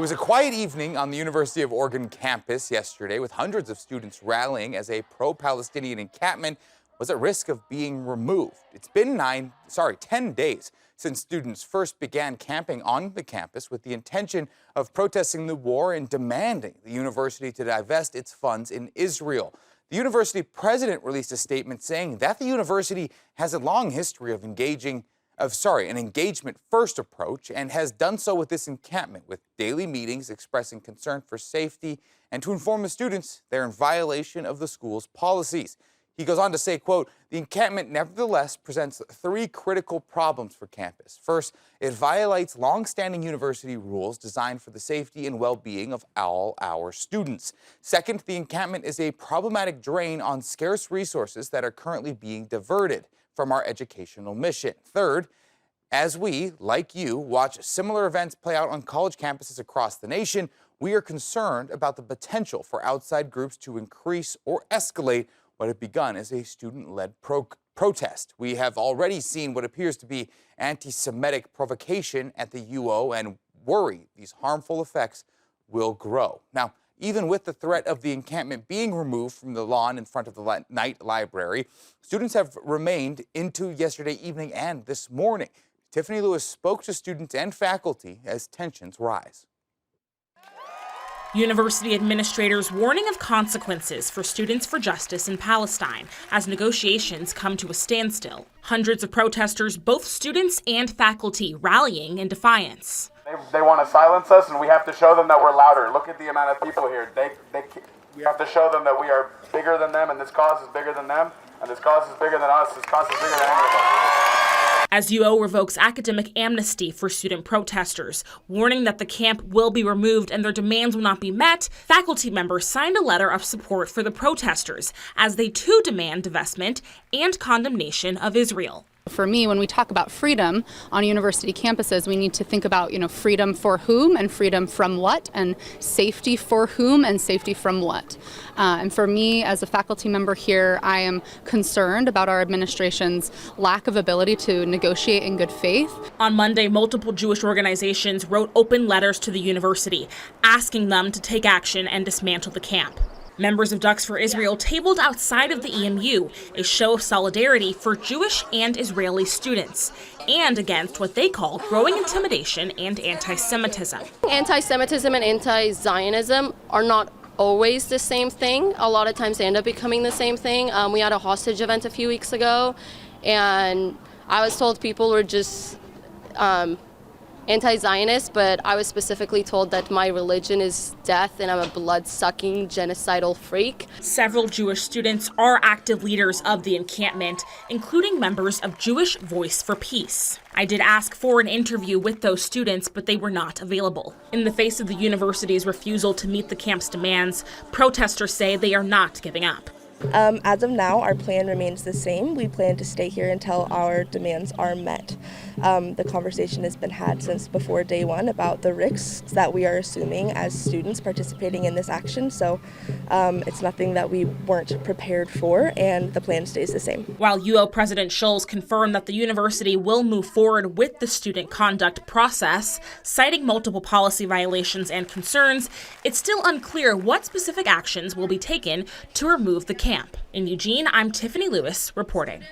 It was a quiet evening on the University of Oregon campus yesterday, with hundreds of students rallying as a pro-Palestinian encampment was at risk of being removed. It's been 10 days since students first began camping on the campus with the intention of protesting the war and demanding the university to divest its funds in Israel. The university president released a statement saying that the university has a long history of an engagement-first approach and has done so with this encampment, with daily meetings expressing concern for safety and to inform the students they're in violation of the school's policies. He goes on to say, quote, "The encampment nevertheless presents three critical problems for campus. First, it violates long-standing university rules designed for the safety and well-being of all our students. Second, the encampment is a problematic drain on scarce resources that are currently being diverted from our educational mission. Third, as we, like you, watch similar events play out on college campuses across the nation, we are concerned about the potential for outside groups to increase or escalate what had begun as a student-led protest. We have already seen what appears to be anti-Semitic provocation at the UO and worry these harmful effects will grow." Now, even with the threat of the encampment being removed from the lawn in front of the Knight Library, students have remained into yesterday evening and this morning. Tiffany Lewis spoke to students and faculty as tensions rise. University administrators warning of consequences for Students for Justice in Palestine as negotiations come to a standstill. Hundreds of protesters, both students and faculty, rallying in defiance. They want to silence us, and we have to show them that we're louder. Look at the amount of people here. We have to show them that we are bigger than them, and this cause is bigger than them, and this cause is bigger than us. This cause is bigger than any of us. As UO revokes academic amnesty for student protesters, warning that the camp will be removed and their demands will not be met, faculty members signed a letter of support for the protesters as they too demand divestment and condemnation of Israel. For me, when we talk about freedom on university campuses, we need to think about, freedom for whom and freedom from what, and safety for whom and safety from what. And for me, as a faculty member here, I am concerned about our administration's lack of ability to negotiate in good faith. On Monday, multiple Jewish organizations wrote open letters to the university, asking them to take action and dismantle the camp. Members of Ducks for Israel tabled outside of the EMU, a show of solidarity for Jewish and Israeli students, and against what they call growing intimidation and anti-Semitism. Anti-Semitism and anti-Zionism are not always the same thing. A lot of times they end up becoming the same thing. We had a hostage event a few weeks ago, and I was told people were just anti-Zionist, but I was specifically told that my religion is death and I'm a blood-sucking genocidal freak. Several Jewish students are active leaders of the encampment, including members of Jewish Voice for Peace. I did ask for an interview with those students, but they were not available. In the face of the university's refusal to meet the camp's demands, protesters say they are not giving up. As of now, our plan remains the same. We plan to stay here until our demands are met. The conversation has been had since before day one about the risks that we are assuming as students participating in this action. So it's nothing that we weren't prepared for, and the plan stays the same. While UO President Schulz confirmed that the university will move forward with the student conduct process, citing multiple policy violations and concerns, it's still unclear what specific actions will be taken to remove the camp. In Eugene, I'm Tiffany Lewis reporting.